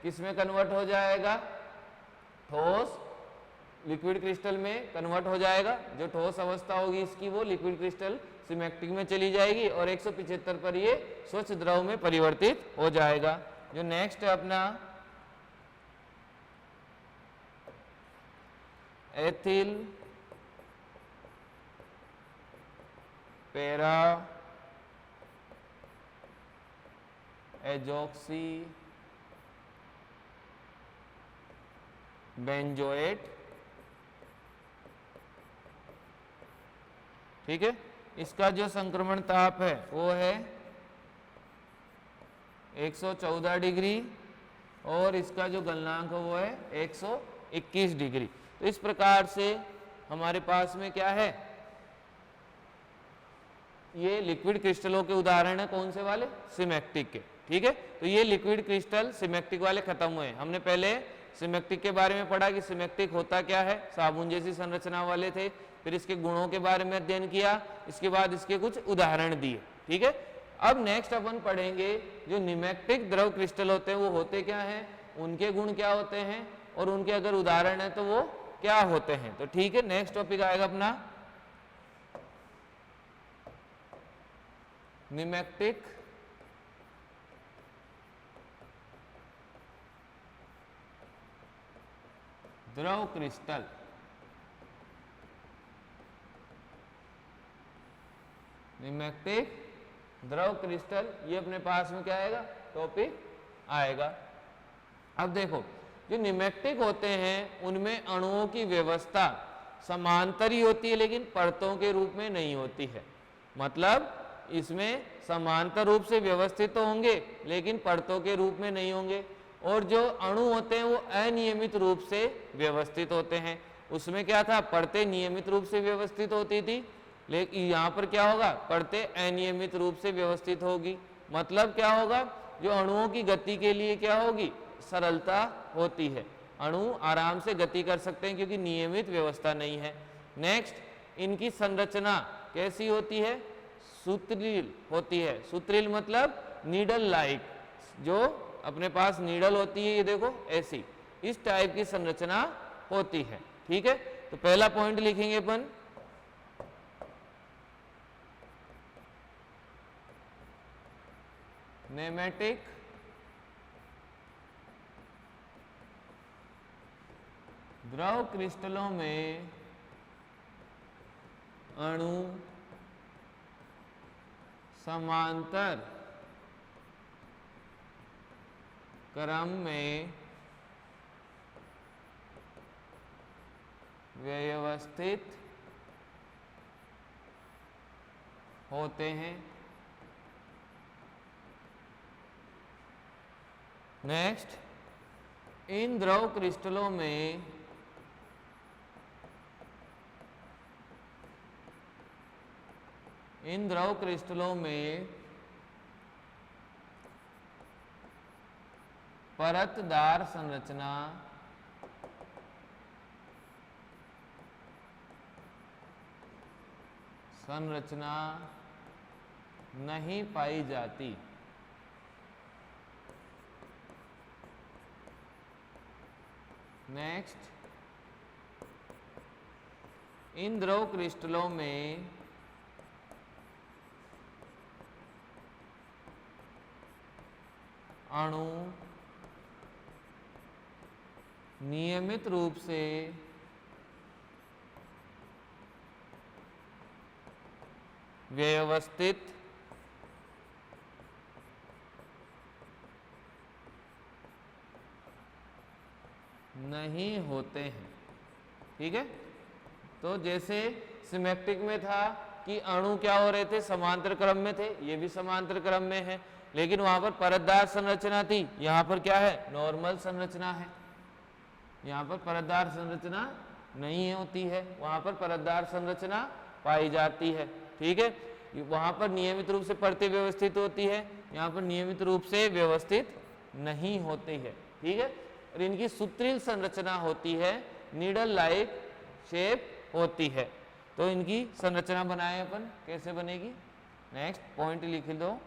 किस में कन्वर्ट हो जाएगा, ठोस लिक्विड क्रिस्टल में कन्वर्ट हो जाएगा। जो ठोस अवस्था होगी इसकी वो लिक्विड क्रिस्टल सिमेट्रिक में चली जाएगी और 175 पर ये स्वच्छ द्रव में परिवर्तित हो जाएगा। जो नेक्स्ट है अपना एथिल पैरा एजॉक्सी बेंजोएट, ठीक है। इसका जो संक्रमण ताप है वो है 114 डिग्री और इसका जो गलनांक है वो है 121 डिग्री। तो इस प्रकार से हमारे पास में क्या है, ये लिक्विड क्रिस्टलों के उदाहरण है, कौन से वाले, सिमेट्रिक के, ठीक है। तो ये लिक्विड क्रिस्टल सिमेट्रिक वाले खत्म हुए। हमने पहले सिमेट्रिक के बारे में पढ़ा कि सिमेट्रिक होता क्या है, साबुन जैसी संरचना वाले थे, फिर इसके गुणों के बारे में अध्ययन किया, इसके बाद इसके कुछ उदाहरण दिए, ठीक है। अब नेक्स्ट अपन पढ़ेंगे जो निमेक्टिक द्रव क्रिस्टल होते हैं वो होते क्या हैं, उनके गुण क्या होते हैं और उनके अगर उदाहरण है तो वो क्या होते हैं। तो ठीक है, नेक्स्ट टॉपिक आएगा अपना निमेक्टिक द्रव क्रिस्टल। निमेक्टिक द्रव क्रिस्टल ये अपने पास में क्या आएगा, टॉपिक आएगा। अब देखो जो निमेक्टिक होते हैं उनमें अणुओं की व्यवस्था समांतर ही होती है लेकिन परतों के रूप में नहीं होती है। मतलब इसमें समांतर रूप से व्यवस्थित तो होंगे लेकिन परतों के रूप में नहीं होंगे। और जो अणु होते हैं वो अनियमित रूप से व्यवस्थित होते हैं। उसमें क्या था, परतें नियमित रूप से व्यवस्थित होती थी, लेकिन यहाँ पर क्या होगा, परतें अनियमित रूप से व्यवस्थित होगी। मतलब क्या होगा, जो अणुओं की गति के लिए क्या होगी, सरलता होती है। अणु आराम से गति कर सकते हैं क्योंकि नियमित व्यवस्था नहीं है। नेक्स्ट इनकी संरचना कैसी होती है, सूत्रील होती है। सूत्रील मतलब नीडल लाइक, जो अपने पास नीडल होती है, ये देखो ऐसी, इस टाइप की संरचना होती है, ठीक है। तो पहला पॉइंट लिखेंगे अपन, नेमेटिक द्रव क्रिस्टलों में अणु समांतर क्रम में व्यवस्थित होते हैं। नेक्स्ट इन द्रव क्रिस्टलों में परतदार संरचना नहीं पाई जाती। नेक्स्ट इन द्रव क्रिस्टलों में अणु नियमित रूप से व्यवस्थित नहीं होते हैं, ठीक है। तो जैसे सिमेट्रिक में था कि अणु क्या हो रहे थे, समांतर क्रम में थे, ये भी समांतर क्रम में है, लेकिन वहां पर परतदार संरचना थी, यहाँ पर क्या है, नॉर्मल संरचना है। यहाँ पर परतदार संरचना नहीं होती है, वहां पर परतदार संरचना पाई जाती है, ठीक है। वहां पर नियमित रूप से परतें व्यवस्थित होती है, यहाँ पर नियमित रूप से व्यवस्थित नहीं होती है, ठीक है। और इनकी सूत्रील संरचना होती है, नीडल लाइक शेप होती है। तो इनकी संरचना बनाए अपन, कैसे बनेगी, नेक्स्ट पॉइंट लिख दो।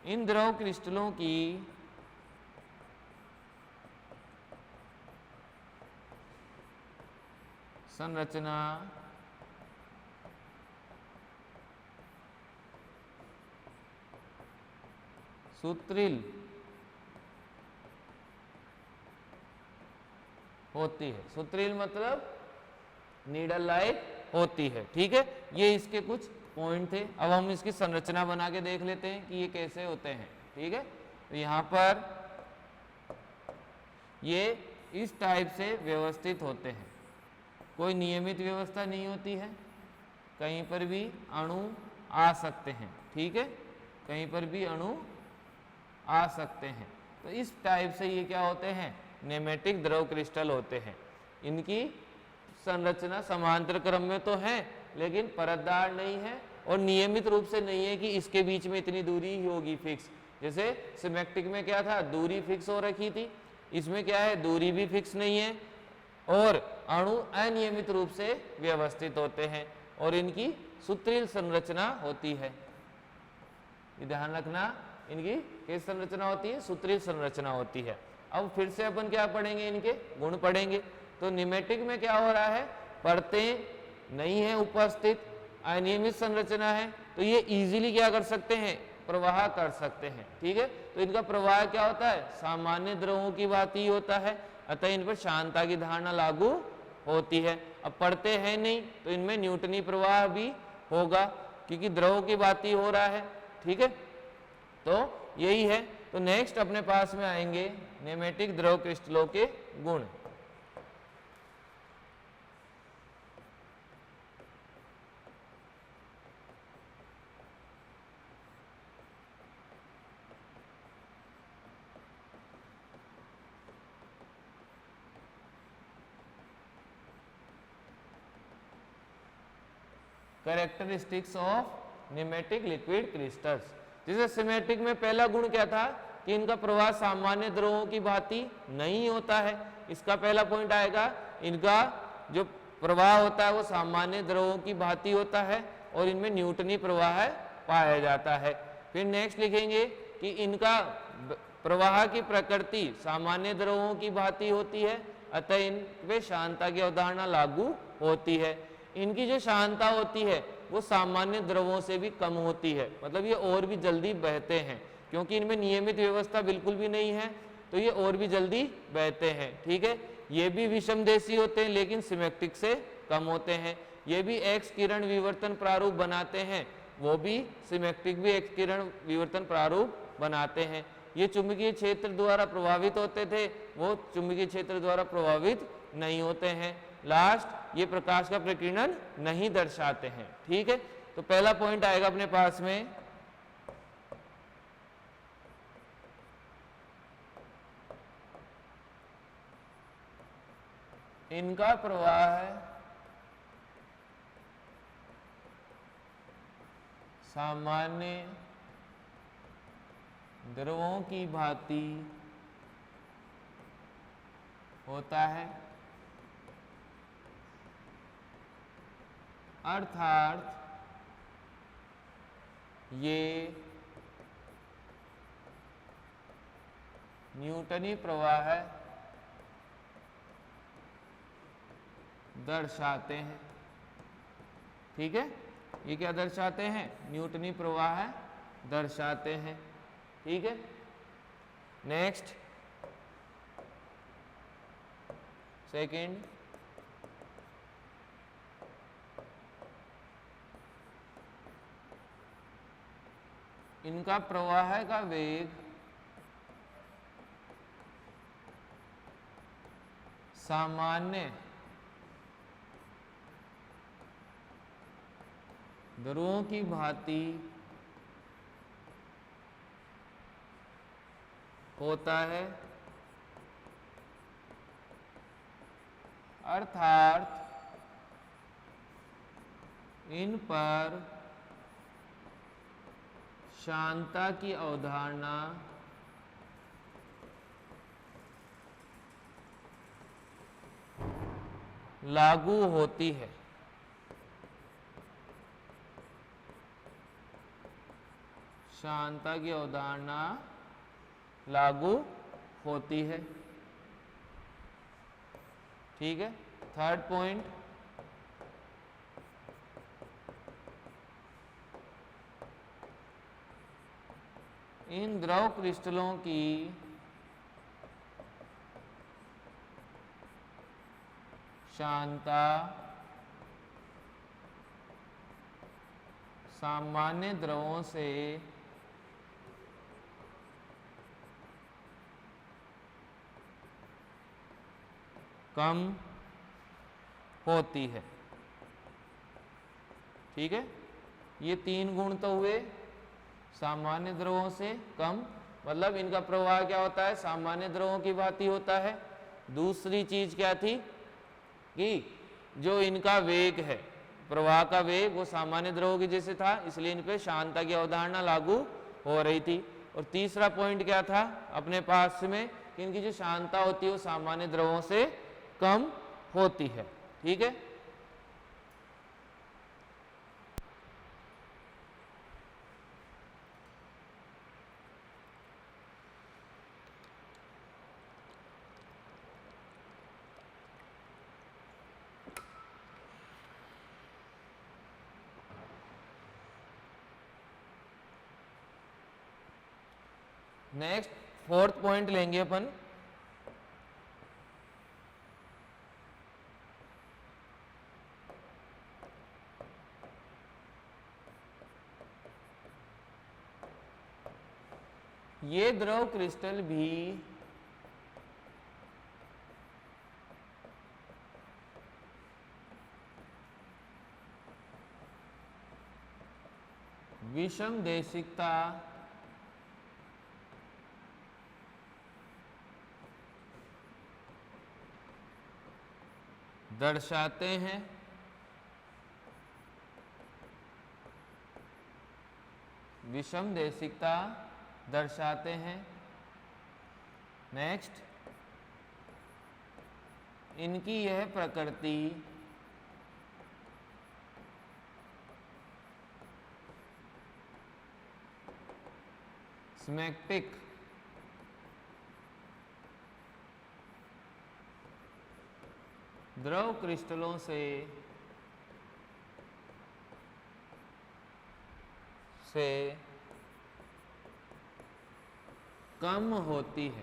इन द्रव क्रिस्टलों की संरचना सूत्रील होती है। सूत्रील मतलब नीडल लाइक होती है। ठीक है, ये इसके कुछ पॉइंट थे। अब हम इसकी संरचना बना के देख लेते हैं कि ये कैसे होते हैं। ठीक है, तो यहाँ पर ये इस टाइप से व्यवस्थित होते हैं, कोई नियमित व्यवस्था नहीं होती है, कहीं पर भी अणु आ सकते हैं। ठीक है, कहीं पर भी अणु आ सकते हैं। तो इस टाइप से ये क्या होते हैं, नेमेटिक द्रव क्रिस्टल होते हैं। इनकी संरचना समांतर क्रम में तो है लेकिन परतदार नहीं है और नियमित रूप से नहीं है कि इसके बीच में इतनी दूरी ही होगी फिक्स। जैसे सिमेट्रिक में क्या था, दूरी फिक्स हो रखी थी, इसमें क्या है, दूरी भी फिक्स नहीं है और अणु अनियमित रूप से व्यवस्थित होते हैं और इनकी सूत्रील संरचना होती है। ध्यान रखना, इनकी कैसी संरचना होती है, सूत्रील संरचना होती है। अब फिर से अपन क्या पढ़ेंगे, इनके गुण पढ़ेंगे। तो निमेटिक में क्या हो रहा है, परतें नहीं है उपस्थित, अनियमित संरचना है, तो ये इजीली क्या कर सकते हैं, प्रवाह कर सकते हैं। ठीक है, तो इनका प्रवाह क्या होता है, सामान्य द्रवों की भांति होता है, अतः इन पर शांता की धारणा लागू होती है। अब पढ़ते हैं नहीं तो इनमें न्यूटनी प्रवाह भी होगा क्योंकि द्रव की भांति हो रहा है। ठीक है, तो यही है। तो नेक्स्ट अपने पास में आएंगे नेमेटिक द्रव क्रिस्टलों के गुण। Characteristics of pneumatic liquid crystals. जैसे सिमेट्रिक में पहला गुण क्या था कि इनका प्रवाह सामान्य द्रवों की भांति नहीं होता है। इसका पहला पॉइंट आएगा, इनका जो प्रवाह होता है वो सामान्य द्रवों की भांति होता है और इनमें न्यूटनी प्रवाह पाया जाता है। फिर नेक्स्ट लिखेंगे कि इनका प्रवाह की प्रकृति सामान्य द्रवों की भांति होती है, अतः इन पे शांता की अवधारणा लागू होती है। इनकी जो शांता होती है वो सामान्य द्रवों से भी कम होती है, मतलब ये और भी जल्दी बहते हैं क्योंकि इनमें नियमित व्यवस्था बिल्कुल भी नहीं है, तो ये और भी जल्दी बहते हैं। ठीक है, ये भी विषमदेशी होते हैं लेकिन सिमेट्रिक से कम होते हैं। ये भी एक्स किरण विवर्तन प्रारूप बनाते हैं, वो भी सिमेट्रिक भी एक्स किरण विवर्तन प्रारूप बनाते हैं। ये चुंबकीय क्षेत्र द्वारा प्रभावित होते थे, वो चुंबकीय क्षेत्र द्वारा प्रभावित नहीं होते हैं। लास्ट, ये प्रकाश का प्रकीर्णन नहीं दर्शाते हैं। ठीक है, तो पहला पॉइंट आएगा अपने पास में, इनका प्रवाह सामान्य द्रवों की भांति होता है, अर्थात ये न्यूटनी प्रवाह दर्शाते हैं। ठीक है, ये क्या दर्शाते हैं, न्यूटनी प्रवाह दर्शाते हैं। ठीक है, नेक्स्ट सेकंड, इनका प्रवाह का वेग सामान्य द्रवों की भांति होता है, अर्थात इन पर शांता की अवधारणा लागू होती है। शांता की अवधारणा लागू होती है। ठीक है, थर्ड पॉइंट, इन द्रव क्रिस्टलों की सांद्रता सामान्य द्रवों से कम होती है। ठीक है, ये 3 गुण तो हुए। सामान्य द्रवों से कम मतलब इनका प्रवाह क्या होता है, सामान्य द्रवों की भांति होता है। दूसरी चीज क्या थी कि जो इनका वेग है, प्रवाह का वेग, वो सामान्य द्रवों के जैसे था, इसलिए इन पे शांतता की अवधारणा लागू हो रही थी। और तीसरा पॉइंट क्या था अपने पास में कि इनकी जो शांतता होती है वो सामान्य द्रवों से कम होती है। ठीक है, नेक्स्ट 4th पॉइंट लेंगे अपन। ये द्रव क्रिस्टल भी विषम देशिकता दर्शाते हैं। विषम देशिकता दर्शाते हैं। नेक्स्ट, इनकी यह प्रकृति सिमेट्रिक द्रव क्रिस्टलों से कम होती है।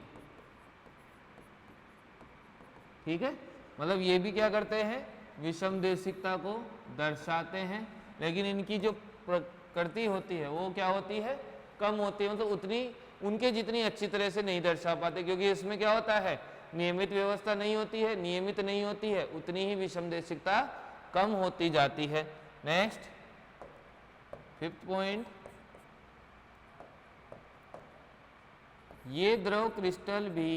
ठीक है, मतलब ये भी क्या करते हैं, विषम देशिकता को दर्शाते हैं, लेकिन इनकी जो प्रकृति होती है वो क्या होती है, कम होती है। मतलब उतनी उनके जितनी अच्छी तरह से नहीं दर्शा पाते, क्योंकि इसमें क्या होता है, नियमित व्यवस्था नहीं होती है, नियमित नहीं होती है, उतनी ही विषम देशिकता कम होती जाती है। नेक्स्ट 5th पॉइंट, ये द्रव क्रिस्टल भी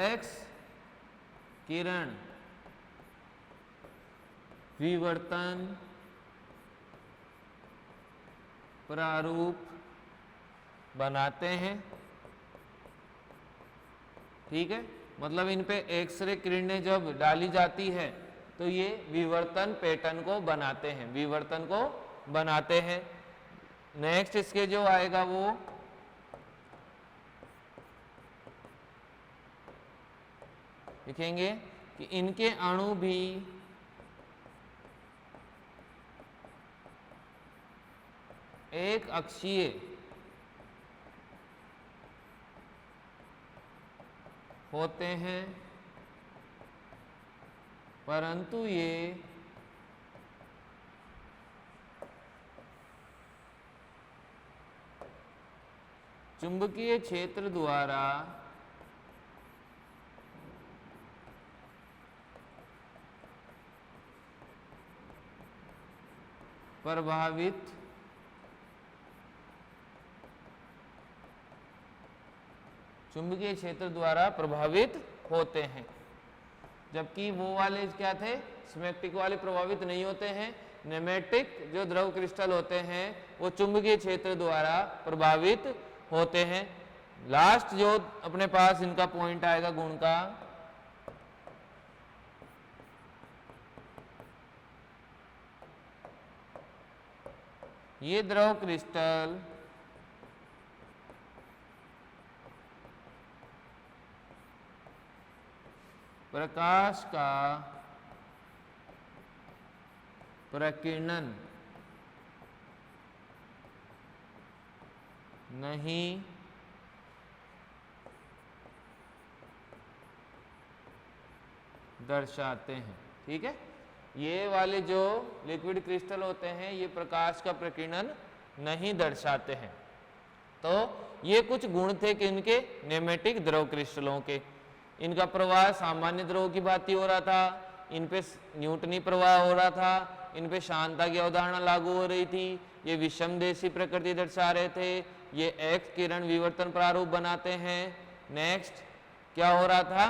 एक्स किरण विवर्तन प्रारूप बनाते हैं। ठीक है, मतलब इन पे एक्सरे किरणें जब डाली जाती है तो ये विवर्तन पैटर्न को बनाते हैं, विवर्तन को बनाते हैं। नेक्स्ट इसके जो आएगा वो लिखेंगे कि इनके अणु भी एक अक्षीय होते हैं, परंतु ये चुंबकीय क्षेत्र द्वारा प्रभावित चुंबकीय क्षेत्र द्वारा प्रभावित होते हैं, जबकि वो वाले क्या थे, सिमेट्रिक वाले प्रभावित नहीं होते हैं। नेमेटिक जो द्रव क्रिस्टल होते हैं वो चुंबकीय क्षेत्र द्वारा प्रभावित होते हैं। लास्ट जो अपने पास इनका पॉइंट आएगा गुण का, ये द्रव क्रिस्टल प्रकाश का प्रकीर्णन नहीं दर्शाते हैं। ठीक है, ये वाले जो लिक्विड क्रिस्टल होते हैं ये प्रकाश का प्रकीर्णन नहीं दर्शाते हैं। तो ये कुछ गुण थे कि इनके नेमेटिक द्रव क्रिस्टलों के। इनका प्रवाह सामान्य द्रव की भांति हो रहा था, इन पे न्यूटनी प्रवाह हो रहा था, इन पे शांता की अवधारणा लागू हो रही थी, ये विषमदेशी प्रकृति दर्शा रहे थे, ये एक्स किरण विवर्तन प्रारूप बनाते हैं। नेक्स्ट क्या हो रहा था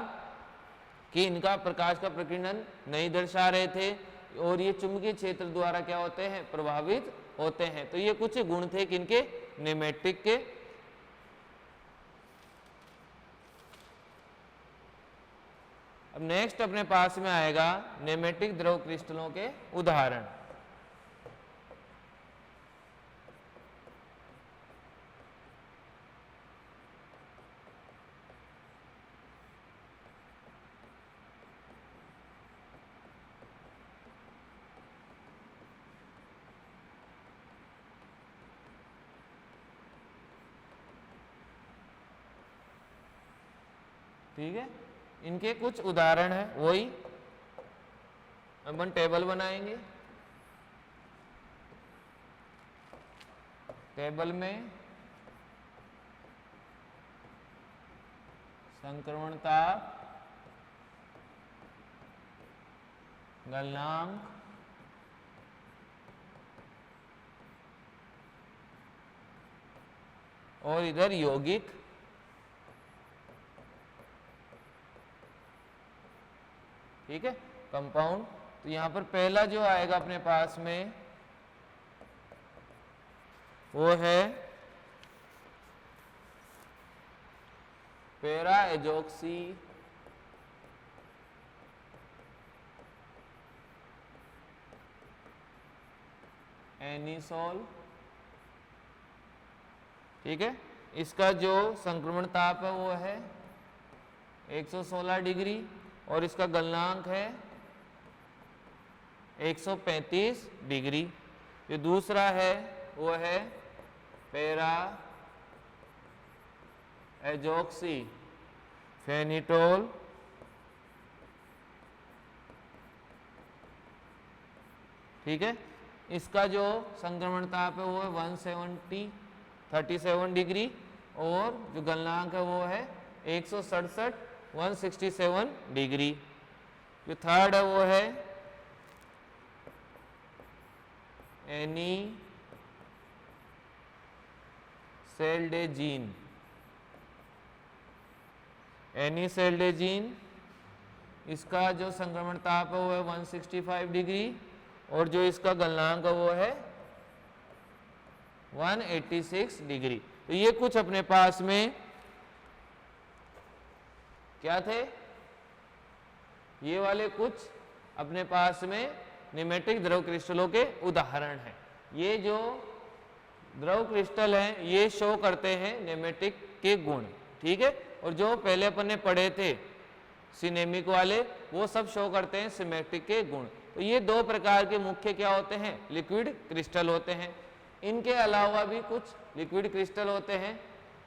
कि इनका प्रकाश का प्रकीर्णन नहीं दर्शा रहे थे और ये चुंबकीय क्षेत्र द्वारा क्या होते हैं, प्रभावित होते हैं। तो ये कुछ गुण थे कि इनके नेमेटिक के। अब नेक्स्ट अपने पास में आएगा नेमेटिक द्रव क्रिस्टलों के उदाहरण। ठीक है, इनके कुछ उदाहरण है, वही अपन टेबल बनाएंगे। टेबल में संक्रमणता, गलनांक, और इधर यौगिक, ठीक है, कंपाउंड। तो यहां पर पहला जो आएगा अपने पास में वो है पैरा एजॉक्सी एनिसोल। ठीक है, इसका जो संक्रमण ताप है वो है 116 डिग्री और इसका गलनांक है 135 डिग्री। जो दूसरा है वो है पैरा एजॉक्सी फेनिटोल। ठीक है, इसका जो संक्रमण ताप है वो है 137 डिग्री और जो गलनांक है वो है 167 डिग्री। जो थर्ड है वो है एनीसेल्डेजीन। एनीसेल्डेजीन, इसका जो संक्रमण ताप है वो है 165 डिग्री और जो इसका गलनांक है वो है 186 डिग्री। तो ये कुछ अपने पास में क्या थे, ये वाले कुछ अपने पास में नेमेटिक द्रव क्रिस्टलों के उदाहरण हैं। ये जो द्रव क्रिस्टल हैं ये शो करते हैं नेमेटिक के गुण। ठीक है, और जो पहले अपन ने पढ़े थे सिनेमिक वाले वो सब शो करते हैं सिमेट्रिक के गुण। तो ये दो प्रकार के मुख्य क्या होते हैं, लिक्विड क्रिस्टल होते हैं। इनके अलावा भी कुछ लिक्विड क्रिस्टल होते हैं,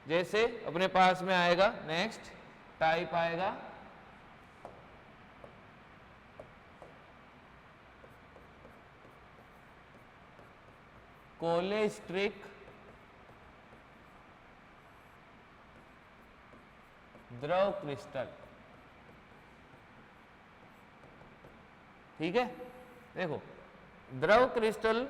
जैसे अपने पास में आएगा नेक्स्ट टाइप आएगा कोलेस्ट्रिक द्रव क्रिस्टल। ठीक है, देखो द्रव क्रिस्टल,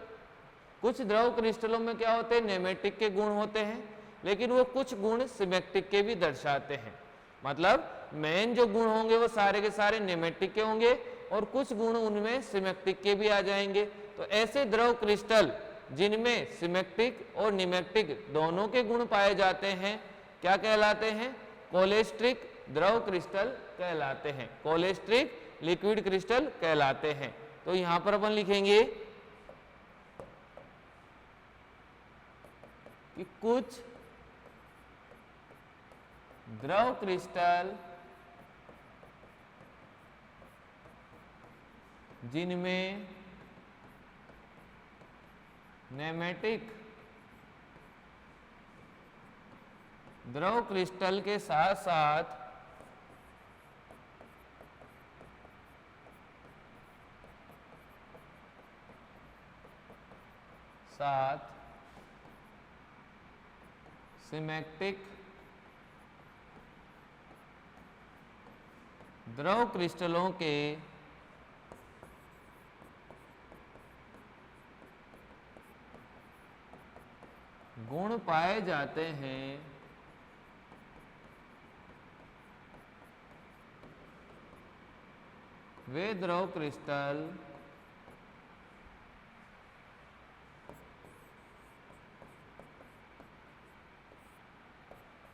कुछ द्रव क्रिस्टलों में क्या होते हैं, नेमेटिक के गुण होते हैं, लेकिन वो कुछ गुण सिमेट्रिक के भी दर्शाते हैं। मतलब मेन जो गुण होंगे वो सारे के सारे नेमेटिक के होंगे और कुछ गुण उनमें सिमेट्रिक के भी आ जाएंगे। तो ऐसे द्रव क्रिस्टल जिनमें सिमेट्रिक और निमेट्रिक दोनों के गुण पाए जाते हैं क्या कहलाते हैं, कोलेस्ट्रिक द्रव क्रिस्टल कहलाते हैं, कोलेस्ट्रिक लिक्विड क्रिस्टल कहलाते हैं। तो यहां पर अपन लिखेंगे कि कुछ द्रव क्रिस्टल जिनमें नेमेटिक द्रव क्रिस्टल के साथ साथ सिमेट्रिक द्रव क्रिस्टलों के गुण पाए जाते हैं वे द्रव क्रिस्टल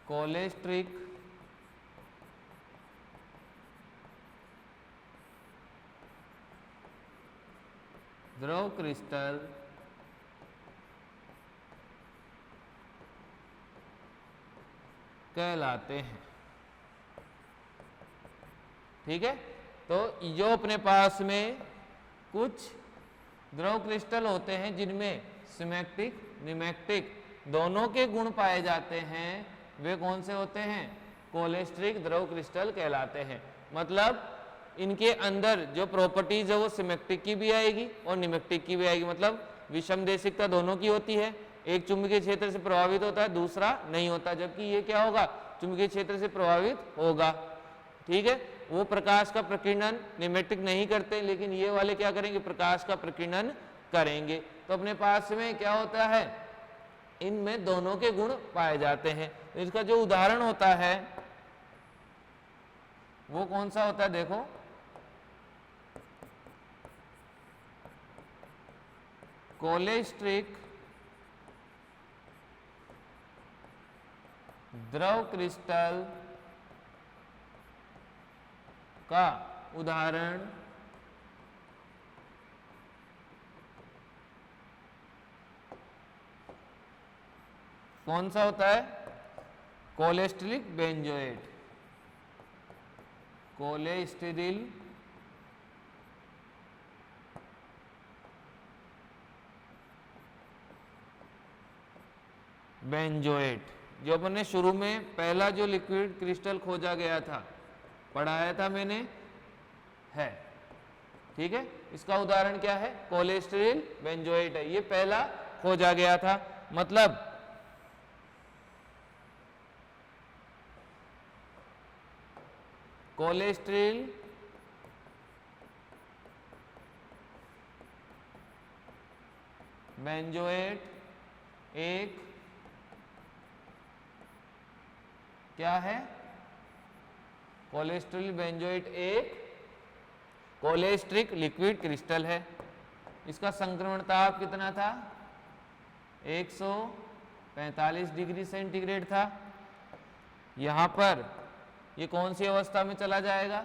कोलेस्ट्रिक द्रव क्रिस्टल कहलाते हैं। ठीक है, तो जो अपने पास में कुछ द्रव क्रिस्टल होते हैं जिनमें सिमेट्रिक निमेक्टिक दोनों के गुण पाए जाते हैं, वे कौन से होते हैं? कोलेस्ट्रिक द्रव क्रिस्टल कहलाते हैं। मतलब इनके अंदर जो प्रॉपर्टीज है वो सिमेट्रिक की भी आएगी और निमेक्टिक की भी आएगी, मतलब विषमदेशिकता दोनों की होती है। एक चुंबकीय क्षेत्र से प्रभावित होता है, दूसरा नहीं होता, जबकि ये क्या होगा? चुंबकीय क्षेत्र से प्रभावित होगा। ठीक है, वो प्रकाश का प्रकीर्णन निमेटिक नहीं करते, लेकिन ये वाले क्या करेंगे? प्रकाश का प्रकीर्णन करेंगे। तो अपने पास में क्या होता है? इनमें दोनों के गुण पाए जाते हैं। तो इसका जो उदाहरण होता है वो कौन सा होता है? देखो, कोलेस्ट्रिक द्रव क्रिस्टल का उदाहरण कौन सा होता है? कोलेस्टेरिक बेंजोएट, कोलेस्टेरिल बेंजोएट, जो अपने शुरू में पहला जो लिक्विड क्रिस्टल खोजा गया था, पढ़ाया था मैंने, है। ठीक है, इसका उदाहरण क्या है? कोलेस्टेरिल बेंजोएट है, ये पहला खोजा गया था। मतलब कोलेस्टेरिल बेंजोएट एक क्या है? कोलेस्टेरिल बेंजोएट एक कोलेस्ट्रिक लिक्विड क्रिस्टल है। इसका संक्रमण ताप कितना था? 145 डिग्री सेंटीग्रेड था। यहां पर ये कौन सी अवस्था में चला जाएगा?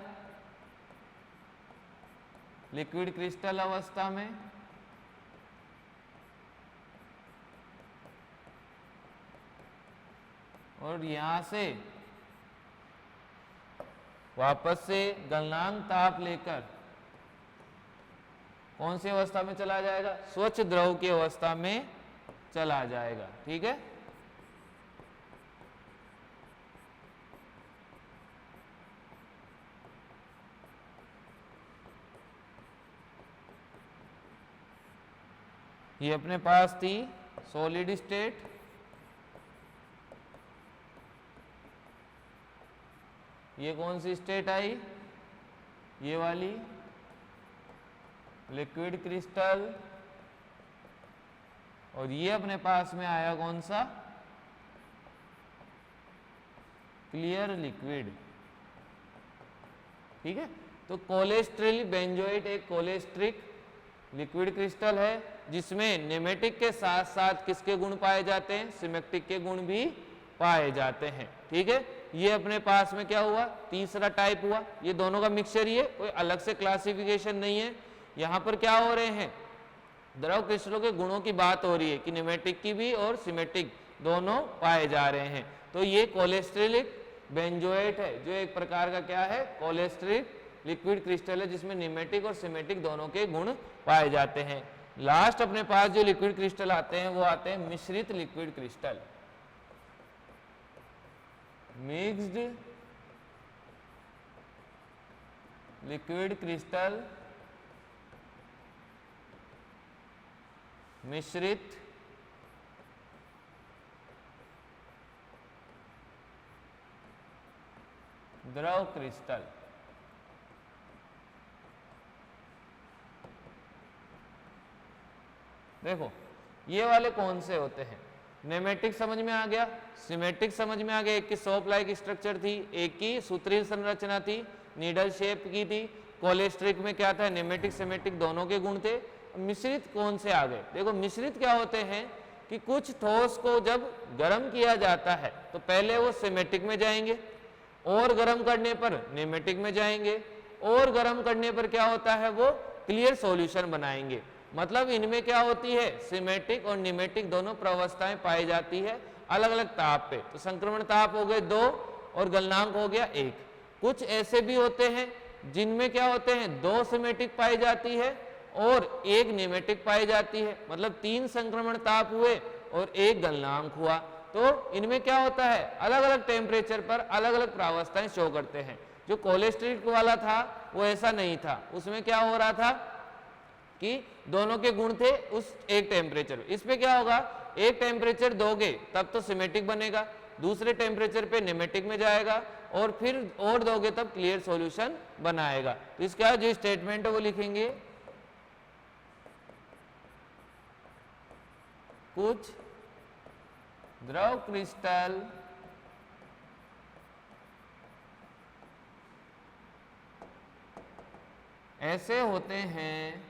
लिक्विड क्रिस्टल अवस्था में। और यहां से वापस से गलनांक ताप लेकर कौन सी अवस्था में चला जाएगा? स्वच्छ द्रव की अवस्था में चला जाएगा। ठीक है, ये अपने पास थी सॉलिड स्टेट, ये कौन सी स्टेट आई? ये वाली लिक्विड क्रिस्टल। और ये अपने पास में आया कौन सा? Clear liquid. ठीक है, तो कोलेस्टेरिल बेंजोएट एक कोलेस्ट्रिक लिक्विड क्रिस्टल है जिसमें नेमेटिक के साथ साथ किसके गुण पाए जाते हैं? सिमेट्रिक के गुण भी पाए जाते हैं। ठीक है, ये अपने पास में क्या हुआ? तीसरा टाइप हुआ। ये दोनों का मिक्सचर, ये कोई अलग से क्लासिफिकेशन नहीं है। यहाँ पर क्या हो रहे हैं? द्रव क्रिस्टलों के गुणों की बात हो रही है कि निमेटिक की भी और सिमेट्रिक दोनों पाए जा रहे हैं। तो ये कोलेस्टेरिक बेंजोएट है, जो एक प्रकार का क्या है? कोलेस्टेरिक लिक्विड क्रिस्टल है जिसमें निमेटिक और सिमेट्रिक दोनों के गुण पाए जाते हैं। लास्ट अपने पास जो लिक्विड क्रिस्टल आते हैं वो आते हैं मिश्रित liquid crystal, mixed liquid crystal, मिश्रित द्रव क्रिस्टल। देखो ये वाले कौन से होते हैं, नेमेटिक समझ में आ गया, सिमेट्रिक समझ में आ गया, एक की सोप लाइक स्ट्रक्चर थी, एक की सूत्रीय संरचना थी, नीडल शेप की थी, कोलेस्ट्रिक में क्या था, नेमेटिक सिमेट्रिक दोनों के गुण थे। मिश्रित कौन से आ गए, देखो मिश्रित क्या होते हैं कि कुछ ठोस को जब गर्म किया जाता है तो पहले वो सिमेट्रिक में जाएंगे, और गर्म करने पर नेमेटिक में जाएंगे, और गर्म करने पर क्या होता है वो क्लियर सॉल्यूशन बनाएंगे। मतलब इनमें क्या होती है, सिमेट्रिक और निमेटिक दोनों प्रवस्थाएं पाई जाती है अलग अलग ताप पे। तो संक्रमण ताप हो गए 2 और गलनांक हो गया 1। कुछ ऐसे भी होते हैं जिनमें क्या होते हैं 2 सिमेट्रिक पाई जाती है और 1 निमेटिक पाई जाती है, मतलब 3 संक्रमण ताप हुए और 1 गलनांक हुआ। तो इनमें क्या होता है, अलग अलग टेम्परेचर पर अलग अलग प्रावस्थाएं शो करते हैं। जो कोलेस्ट्रिक वाला था वो ऐसा नहीं था, उसमें क्या हो रहा था कि दोनों के गुण थे उस एक टेम्परेचर। इस पे क्या होगा, एक टेम्परेचर दोगे तब तो सिमेट्रिक बनेगा, दूसरे टेम्परेचर पे निमेटिक में जाएगा, और फिर और दोगे तब क्लियर सॉल्यूशन बनाएगा। तो इसका जो स्टेटमेंट है वो लिखेंगे, कुछ द्रव क्रिस्टल ऐसे होते हैं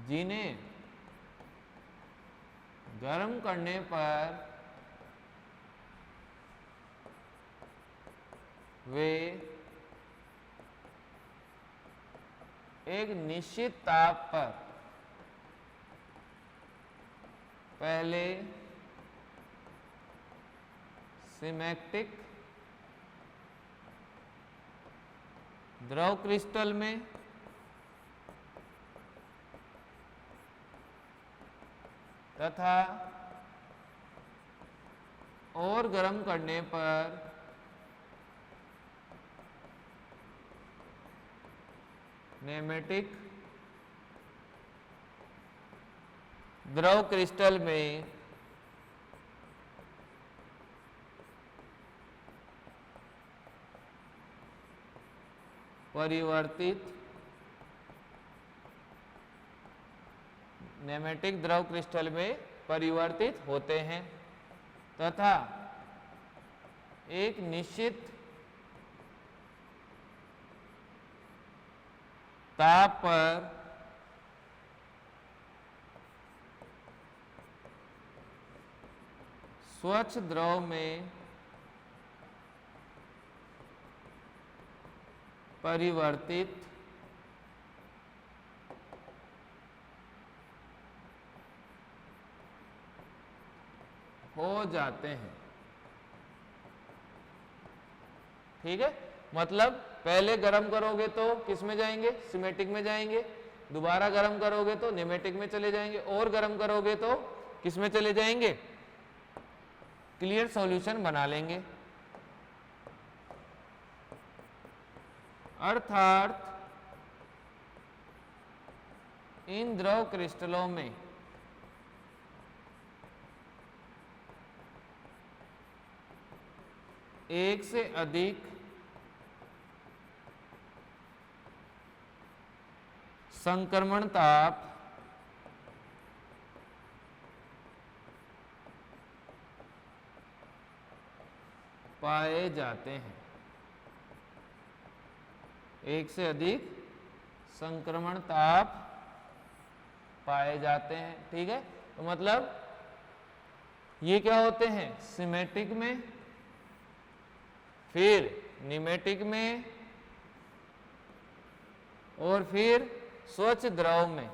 जिन्हें गर्म करने पर वे एक निश्चित ताप पर पहले सिमेट्रिक द्रव क्रिस्टल में तथा और गर्म करने पर नेमेटिक द्रव क्रिस्टल में परिवर्तित नेमेटिक द्रव क्रिस्टल में परिवर्तित होते हैं तथा एक निश्चित ताप पर स्वच्छ द्रव में परिवर्तित हो जाते हैं। ठीक है, मतलब पहले गर्म करोगे तो किस में जाएंगे, सिमेट्रिक में जाएंगे, दोबारा गर्म करोगे तो निमेटिक में चले जाएंगे, और गर्म करोगे तो किस में चले जाएंगे, क्लियर सॉल्यूशन बना लेंगे। अर्थात इन द्रव क्रिस्टलों में एक से अधिक संक्रमण ताप पाए जाते हैं, एक से अधिक संक्रमण ताप पाए जाते हैं। ठीक है, तो मतलब ये क्या होते हैं, सिमेट्रिक में, फिर निमेटिक में, और फिर स्वच्छ द्रव में।